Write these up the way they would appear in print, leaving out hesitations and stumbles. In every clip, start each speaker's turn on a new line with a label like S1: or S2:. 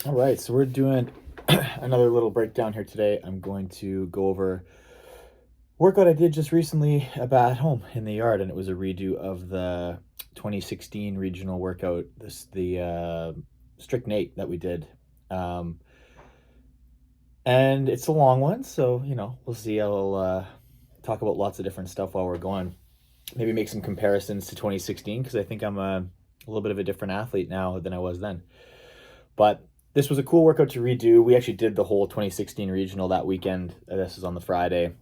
S1: All right, so we're doing another little breakdown here today. I'm going to go over workout I did just recently about at home in the yard, and it was a redo of the 2016 regional workout. The strict Nate that we did, um, and it's a long one, so we'll see. I'll talk about lots of different stuff while we're going. Maybe make some comparisons to 2016 because I think I'm a little bit of a different athlete now than I was then. But this was a cool workout to redo. We actually did the whole 2016 regional that weekend. This was on the Friday.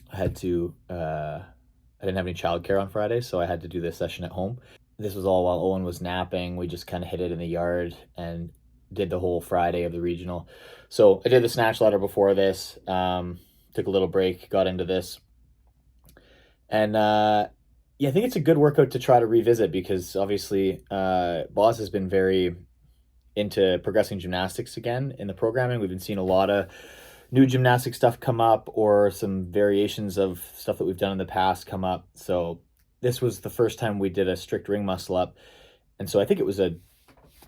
S1: I didn't have any childcare on Friday, so I had to do this session at home. This was all while Owen was napping. We just kind of hit it in the yard and did the whole Friday of the regional. So I did the snatch ladder before this, took a little break, got into this. And yeah, I think it's a good workout to try to revisit because obviously Boz has been very into progressing gymnastics again in the programming. We've been seeing a lot of new gymnastic stuff come up or some variations of stuff that we've done in the past come up. So this was the first time we did a strict ring muscle up. And so I think it was a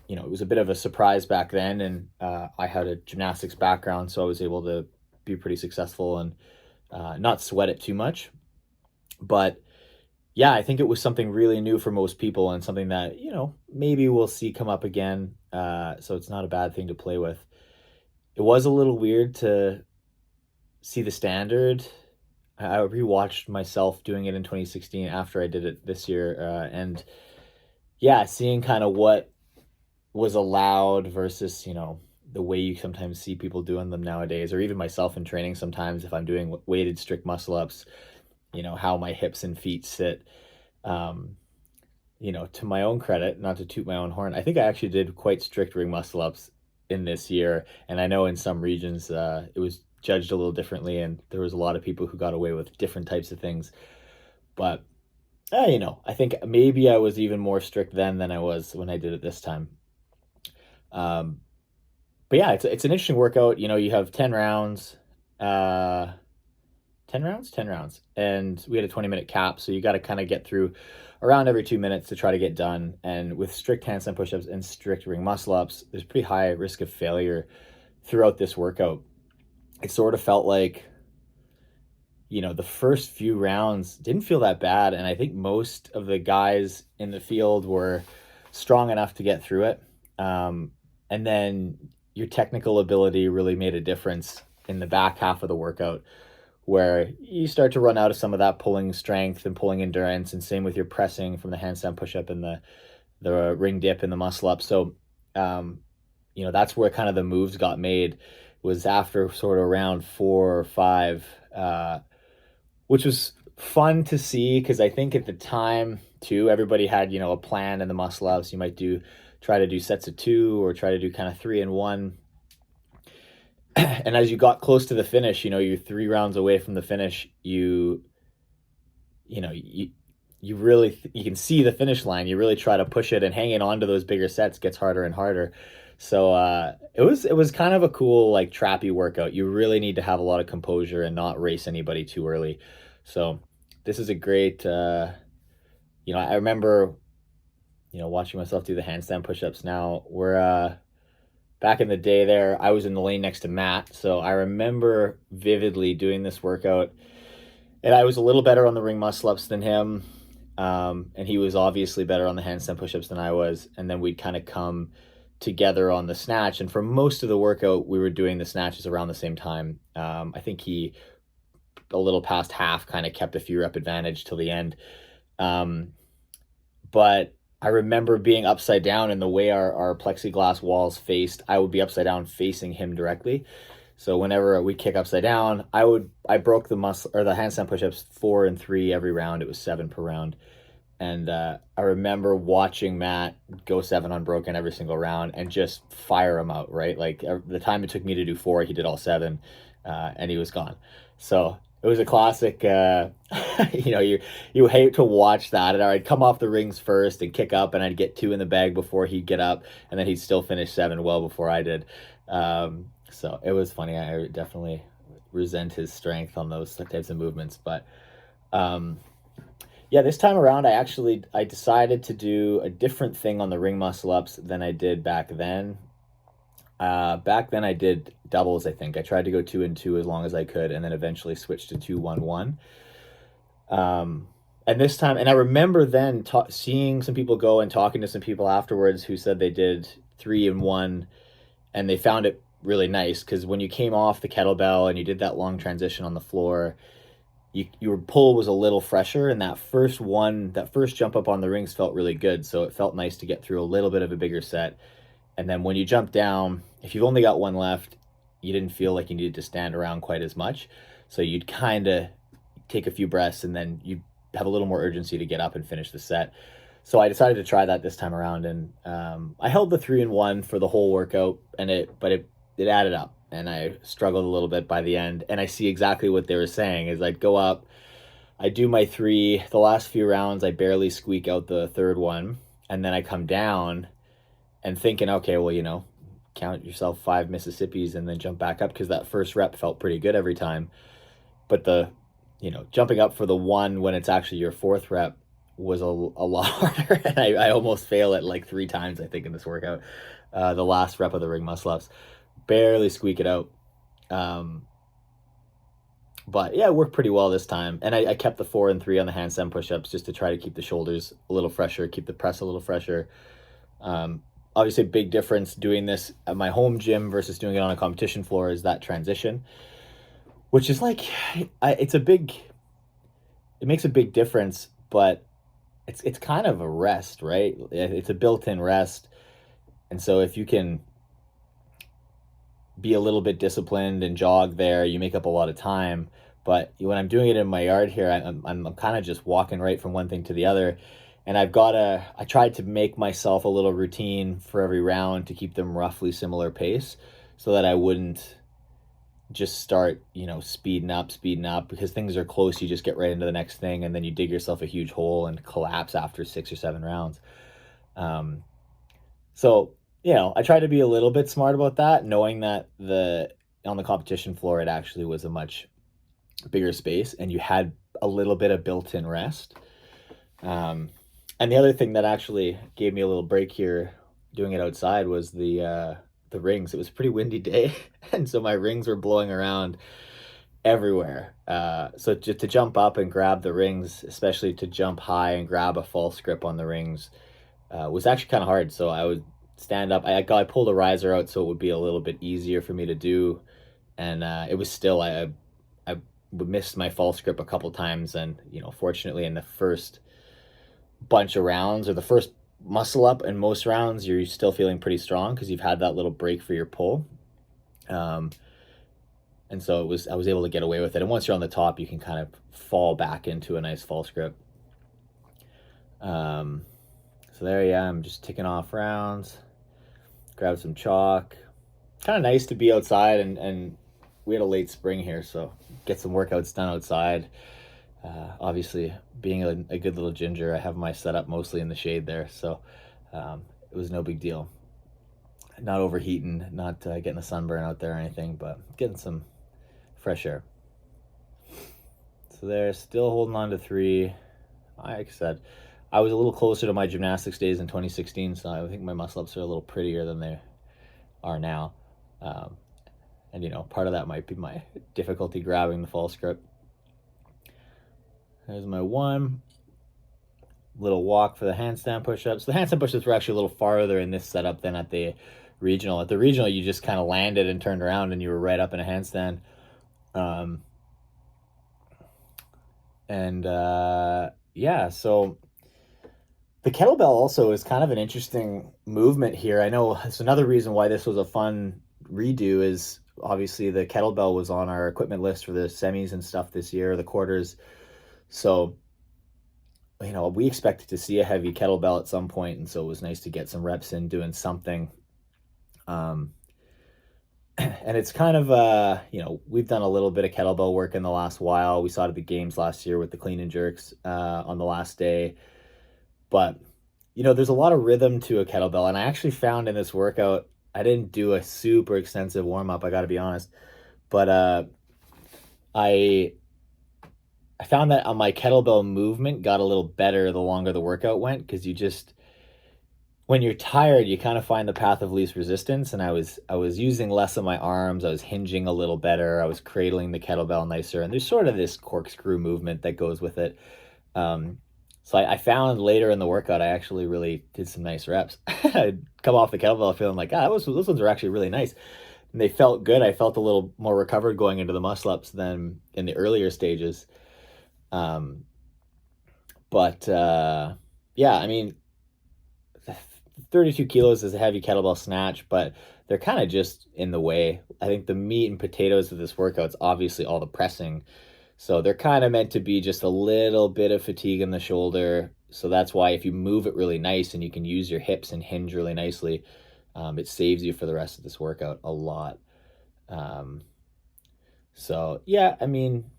S1: bit of a surprise back then. And I had a gymnastics background, so I was able to be pretty successful and not sweat it too much. But yeah, I think it was something really new for most people and something that, maybe we'll see come up again. So it's not a bad thing to play with. It was a little weird to see the standard. I rewatched myself doing it in 2016 after I did it this year. And yeah, seeing kind of what was allowed versus, the way you sometimes see people doing them nowadays, or even myself in training sometimes if I'm doing weighted strict muscle ups, how my hips and feet sit. To my own credit, not to toot my own horn, I think I actually did quite strict ring muscle ups in this year. And I know in some regions it was judged a little differently, and there was a lot of people who got away with different types of things. But, I think maybe I was even more strict then than I was when I did it this time. But yeah, it's an interesting workout. You have 10 rounds. 10 rounds? 10 rounds. And we had a 20-minute cap, so you got to kind of get through around every 2 minutes to try to get done. And with strict handstand push-ups and strict ring muscle-ups, there's pretty high risk of failure throughout this workout. It sort of felt like, the first few rounds didn't feel that bad, and I think most of the guys in the field were strong enough to get through it. And then your technical ability really made a difference in the back half of the workout, where you start to run out of some of that pulling strength and pulling endurance, and same with your pressing from the handstand push-up and the ring dip and the muscle up. So, that's where kind of the moves got made, was after sort of round 4 or 5, which was fun to see because I think at the time too, everybody had, a plan in the muscle ups. You might try to do sets of 2 or try to do kind of 3 and 1. And as you got close to the finish, you're 3 rounds away from the finish, you really, you can see the finish line. You really try to push it, and hanging on to those bigger sets gets harder and harder. So it was kind of a cool, like, trappy workout. You really need to have a lot of composure and not race anybody too early. So this is a great, I remember, watching myself do the handstand push-ups now. We're back in the day there, I was in the lane next to Matt, so I remember vividly doing this workout, and I was a little better on the ring muscle-ups than him, and he was obviously better on the handstand push-ups than I was, and then we'd kind of come together on the snatch, and for most of the workout, we were doing the snatches around the same time. I think he, a little past half, kind of kept a few rep advantage till the end, but I remember being upside down, and the way our plexiglass walls faced, I would be upside down facing him directly. So whenever we kick upside down, I broke the muscle or the handstand push-ups 4 and 3 every round. It was 7 per round. And I remember watching Matt go 7 unbroken every single round and just fire him out, right? Like the time it took me to do 4, he did all 7, and he was gone. So it was a classic, you hate to watch that. And I'd come off the rings first and kick up, and I'd get 2 in the bag before he'd get up, and then he'd still finish 7 well before I did. So it was funny. I definitely resent his strength on those types of movements. But yeah, this time around, I decided to do a different thing on the ring muscle ups than I did back then. Back then I did doubles, I think. I tried to go 2 and 2 as long as I could, and then eventually switched to 2 1 1. And this time, and I remember then seeing some people go and talking to some people afterwards who said they did 3 and 1, and they found it really nice because when you came off the kettlebell and you did that long transition on the floor, your pull was a little fresher, and that first jump up on the rings felt really good. So it felt nice to get through a little bit of a bigger set. And then when you jump down, if you've only got one left, you didn't feel like you needed to stand around quite as much. So you'd kind of take a few breaths and then you have a little more urgency to get up and finish the set. So I decided to try that this time around, and I held the 3 and 1 for the whole workout, and it added up, and I struggled a little bit by the end. And I see exactly what they were saying is I'd go up, I do my 3, the last few rounds, I barely squeak out the third one, and then I come down and thinking, okay, well, count yourself 5 Mississippis and then jump back up, because that first rep felt pretty good every time. But jumping up for the 1 when it's actually your 4th rep was a lot harder. And I almost fail it like 3 times, I think, in this workout. The last rep of the ring muscle ups, barely squeak it out. But yeah, it worked pretty well this time. And I kept the 4 and 3 on the handstand push-ups just to try to keep the shoulders a little fresher, keep the press a little fresher. Obviously, a big difference doing this at my home gym versus doing it on a competition floor is that transition, which is like, it makes a big difference, but it's kind of a rest, right? It's a built-in rest. And so if you can be a little bit disciplined and jog there, you make up a lot of time. But when I'm doing it in my yard here, I'm kind of just walking right from one thing to the other. And I tried to make myself a little routine for every round to keep them roughly similar pace so that I wouldn't just start, speeding up because things are close. You just get right into the next thing, and then you dig yourself a huge hole and collapse after 6 or 7 rounds. So, I tried to be a little bit smart about that, knowing that on the competition floor, it actually was a much bigger space and you had a little bit of built-in rest. And the other thing that actually gave me a little break here doing it outside was the rings. It was a pretty windy day, and so my rings were blowing around everywhere. So just to jump up and grab the rings, especially to jump high and grab a false grip on the rings, was actually kind of hard. So I would stand up. I pulled a riser out so it would be a little bit easier for me to do, and it was still I missed my false grip a couple times, and fortunately in the first bunch of rounds, or the first muscle up in most rounds, you're still feeling pretty strong because you've had that little break for your pull. And so I was able to get away with it. And once you're on the top, you can kind of fall back into a nice false grip. So there, yeah, I'm just ticking off rounds, grab some chalk. Kind of nice to be outside, and we had a late spring here, so get some workouts done outside. Obviously, being a good little ginger, I have my setup mostly in the shade there, so it was no big deal. Not overheating, not getting a sunburn out there or anything, but getting some fresh air. So they're still holding on to 3. Like I said, I was a little closer to my gymnastics days in 2016, so I think my muscle ups are a little prettier than they are now. And part of that might be my difficulty grabbing the false grip. There's my 1. Little walk for the handstand push-ups. The handstand push-ups were actually a little farther in this setup than at the regional. At the regional, you just kind of landed and turned around and you were right up in a handstand. Yeah, so the kettlebell also is kind of an interesting movement here. I know it's another reason why this was a fun redo is obviously the kettlebell was on our equipment list for the semis and stuff this year, the quarters. So, we expected to see a heavy kettlebell at some point, and so it was nice to get some reps in doing something. And it's kind of, we've done a little bit of kettlebell work in the last while. We saw it at the games last year with the clean and jerks on the last day. But, there's a lot of rhythm to a kettlebell. And I actually found in this workout, I didn't do a super extensive warm-up, I got to be honest. But I found that my kettlebell movement got a little better the longer the workout went, because when you're tired, you kind of find the path of least resistance. And I was using less of my arms. I was hinging a little better. I was cradling the kettlebell nicer. And there's sort of this corkscrew movement that goes with it. Um, so I found later in the workout, I actually really did some nice reps. I'd come off the kettlebell feeling like, those ones were actually really nice. And they felt good. I felt a little more recovered going into the muscle ups than in the earlier stages. Um, but yeah, I mean, 32 kilos is a heavy kettlebell snatch, but they're kind of just in the way. I think the meat and potatoes of this workout's obviously all the pressing. So they're kind of meant to be just a little bit of fatigue in the shoulder. So that's why if you move it really nice and you can use your hips and hinge really nicely, it saves you for the rest of this workout a lot. So yeah, I mean,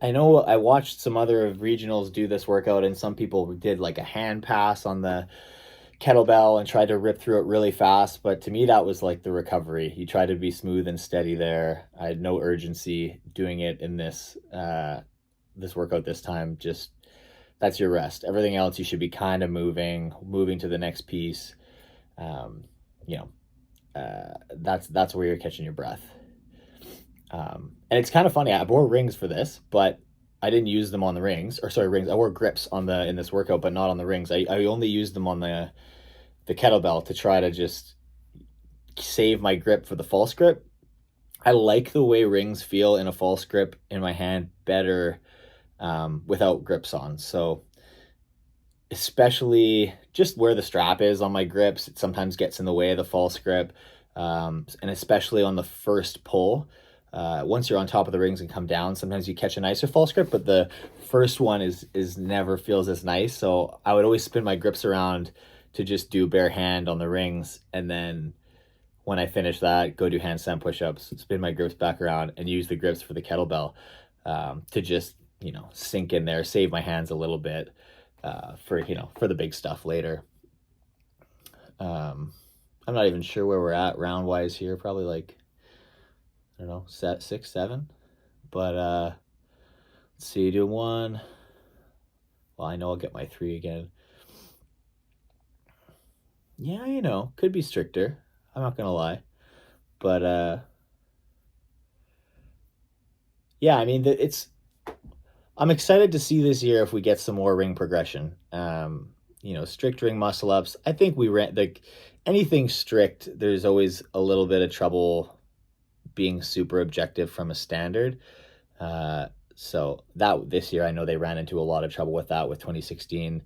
S1: I know I watched some other regionals do this workout, and some people did like a hand pass on the kettlebell and tried to rip through it really fast. But to me, that was like the recovery. You try to be smooth and steady there. I had no urgency doing it in this workout this time. Just that's your rest. Everything else, you should be kind of moving to the next piece. Um, you know, that's where you're catching your breath. And it's kind of funny. I wore rings for this, but I didn't use them on the rings. Or sorry, rings. I wore grips in this workout, but not on the rings. I only used them on the kettlebell to try to just save my grip for the false grip. I like the way rings feel in a false grip in my hand better without grips on. So especially just where the strap is on my grips, it sometimes gets in the way of the false grip. And especially on the first pull, once you're on top of the rings and come down, sometimes you catch a nicer false grip, but the first one is never feels as nice. So I would always spin my grips around to just do bare hand on the rings, and then when I finish that, go do handstand push-ups, spin my grips back around, and use the grips for the kettlebell to just sink in there, save my hands a little bit for the big stuff later. I'm not even sure where we're at round wise here. Probably like, I don't know, 6, 7. But let's see, do 1. Well, I know I'll get my 3 again. Yeah, could be stricter. I'm not gonna lie. But yeah, I mean, I'm excited to see this year if we get some more ring progression. Strict ring muscle ups. I think we ran like anything strict. There's always a little bit of trouble being super objective from a standard. So that this year, I know they ran into a lot of trouble with that with 2016.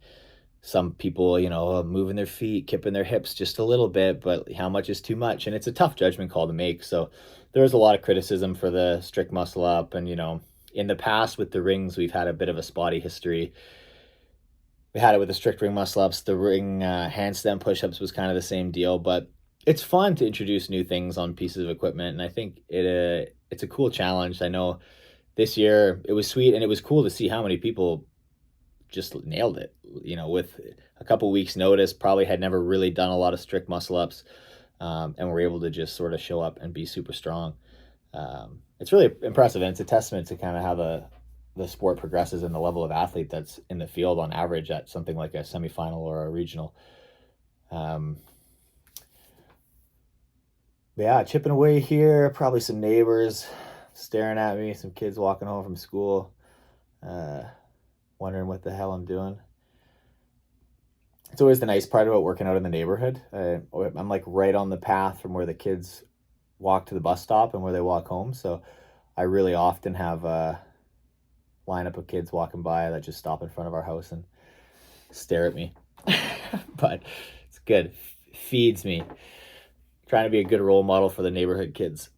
S1: Some people, moving their feet, kipping their hips just a little bit, but how much is too much? And it's a tough judgment call to make. So there was a lot of criticism for the strict muscle up. And, in the past with the rings, we've had a bit of a spotty history. We had it with the strict ring muscle ups. The ring handstand push-ups was kind of the same deal, but it's fun to introduce new things on pieces of equipment. And I think it's a cool challenge. I know this year it was sweet, and it was cool to see how many people just nailed it, with a couple weeks notice, probably had never really done a lot of strict muscle ups, and were able to just sort of show up and be super strong. It's really impressive, and it's a testament to kind of how the sport progresses and the level of athlete that's in the field on average at something like a semifinal or a regional. Yeah, chipping away here, probably some neighbors staring at me, some kids walking home from school, wondering what the hell I'm doing. It's always the nice part about working out in the neighborhood. I'm like right on the path from where the kids walk to the bus stop and where they walk home. So I really often have a lineup of kids walking by that just stop in front of our house and stare at me. But it's good. Feeds me. Trying to be a good role model for the neighborhood kids.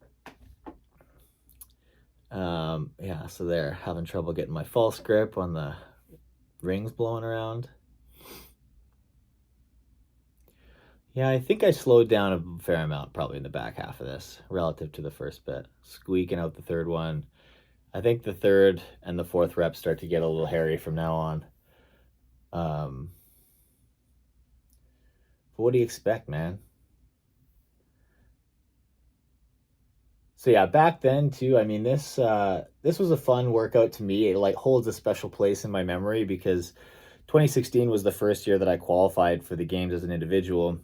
S1: Yeah, so they're having trouble getting my false grip on the rings blowing around. Yeah, I think I slowed down a fair amount probably in the back half of this relative to the first bit. Squeaking out the third one. I think the third and the fourth reps start to get a little hairy from now on. But what do you expect, man? So yeah, back then too, I mean, this was a fun workout to me. It like holds a special place in my memory because 2016 was the first year that I qualified for the games as an individual.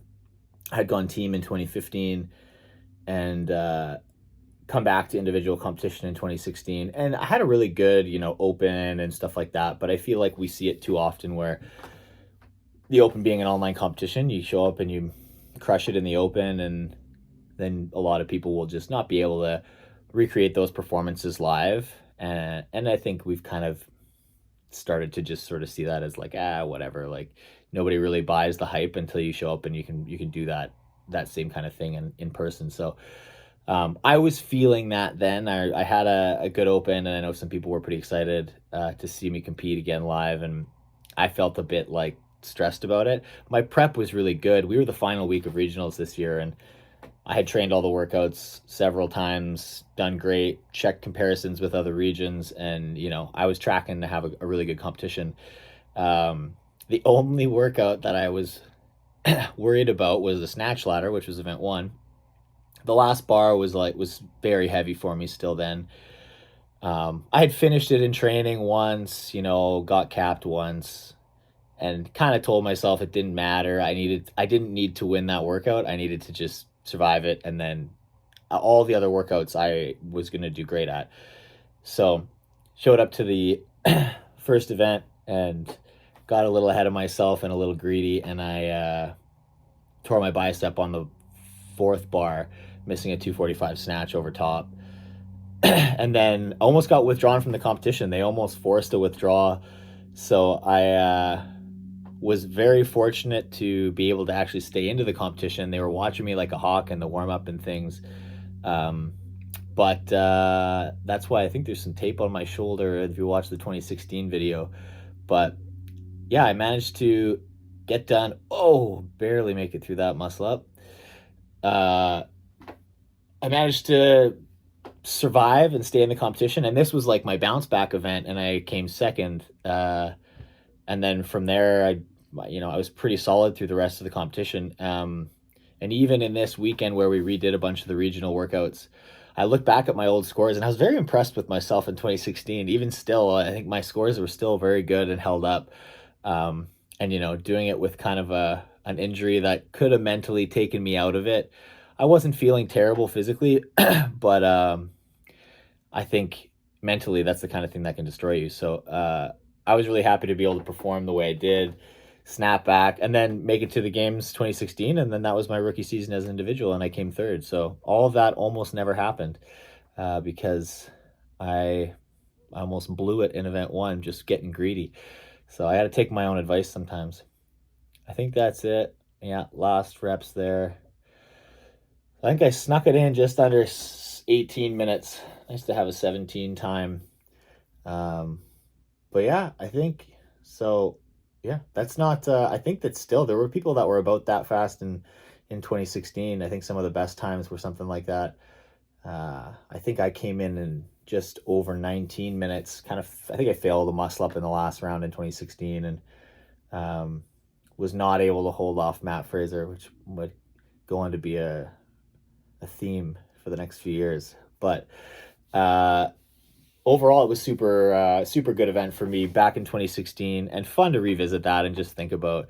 S1: I had gone team in 2015 and come back to individual competition in 2016. And I had a really good, open and stuff like that. But I feel like we see it too often where the open being an online competition, you show up and you crush it in the open, and then a lot of people will just not be able to recreate those performances live. And I think we've kind of started to just sort of see that as like, whatever, like nobody really buys the hype until you show up and you can do that same kind of thing in person. So I was feeling that then. I had a good open, and I know some people were pretty excited to see me compete again live, and I felt a bit like stressed about it. My prep was really good. We were the final week of regionals this year, and I had trained all the workouts several times, done great, checked comparisons with other regions, and I was tracking to have a really good competition. The only workout that I was worried about was the snatch ladder, which was event 1. The last bar was very heavy for me still then. I had finished it in training once, got capped once, and kind of told myself it didn't matter. I didn't need to win that workout. I needed to just survive it, and then all the other workouts I was going to do great at. So showed up to the first event and got a little ahead of myself and a little greedy, and I tore my bicep on the 4th bar, missing a 245 snatch over top. And then almost got withdrawn from the competition. They almost forced a withdrawal. So I was very fortunate to be able to actually stay into the competition. They were watching me like a hawk in the warm-up and things. But that's why I think there's some tape on my shoulder if you watch the 2016 video. But yeah, I managed to get done. Barely make it through that muscle up. I managed to survive and stay in the competition. And this was like my bounce back event, and I came second. And then from there, I was pretty solid through the rest of the competition. And even in this weekend where we redid a bunch of the regional workouts, I look back at my old scores, and I was very impressed with myself in 2016. Even still, I think my scores were still very good and held up. And doing it with kind of an injury that could have mentally taken me out of it. I wasn't feeling terrible physically, but I think mentally that's the kind of thing that can destroy you. So I was really happy to be able to perform the way I did, snap back, and then make it to the games 2016. And then that was my rookie season as an individual, and I came 3rd. So all of that almost never happened because I almost blew it in event 1, just getting greedy. So I had to take my own advice sometimes. I think that's it. Yeah, last reps there. I think I snuck it in just under 18 minutes. Nice to have a 17 time. But yeah, I think so. Yeah, that's not, I think that still there were people that were about that fast in 2016. I think some of the best times were something like that. I think I came in just over 19 minutes. I think I failed a muscle up in the last round in 2016, and was not able to hold off Matt Fraser, which would go on to be a theme for the next few years. But overall, it was super good event for me back in 2016, and fun to revisit that and just think about,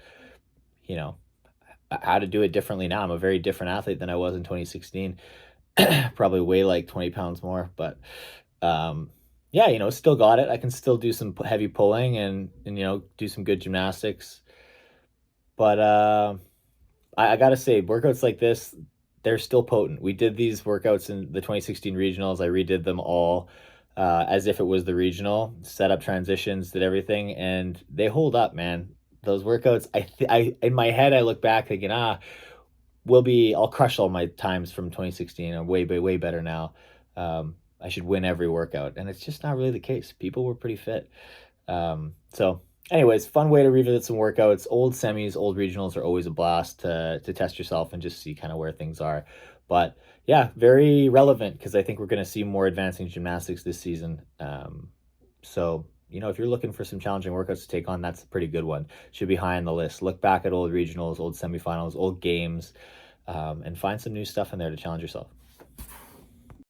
S1: how to do it differently now. I'm a very different athlete than I was in 2016. Probably weigh like 20 pounds more, but yeah, still got it. I can still do some heavy pulling and do some good gymnastics. But I gotta say, workouts like this, they're still potent. We did these workouts in the 2016 regionals. I redid them all as if it was the regional, set up transitions, did everything, and they hold up, man. Those workouts, I in my head, I look back thinking, I'll crush all my times from 2016. I'm way better now. I should win every workout, and it's just not really the case. People were pretty fit. So anyways, fun way to revisit some workouts. Old semis, old regionals are always a blast to test yourself and just see kind of where things are. But yeah, very relevant because I think we're going to see more advancing gymnastics this season. So, if you're looking for some challenging workouts to take on, that's a pretty good one. Should be high on the list. Look back at old regionals, old semifinals, old games, and find some new stuff in there to challenge yourself.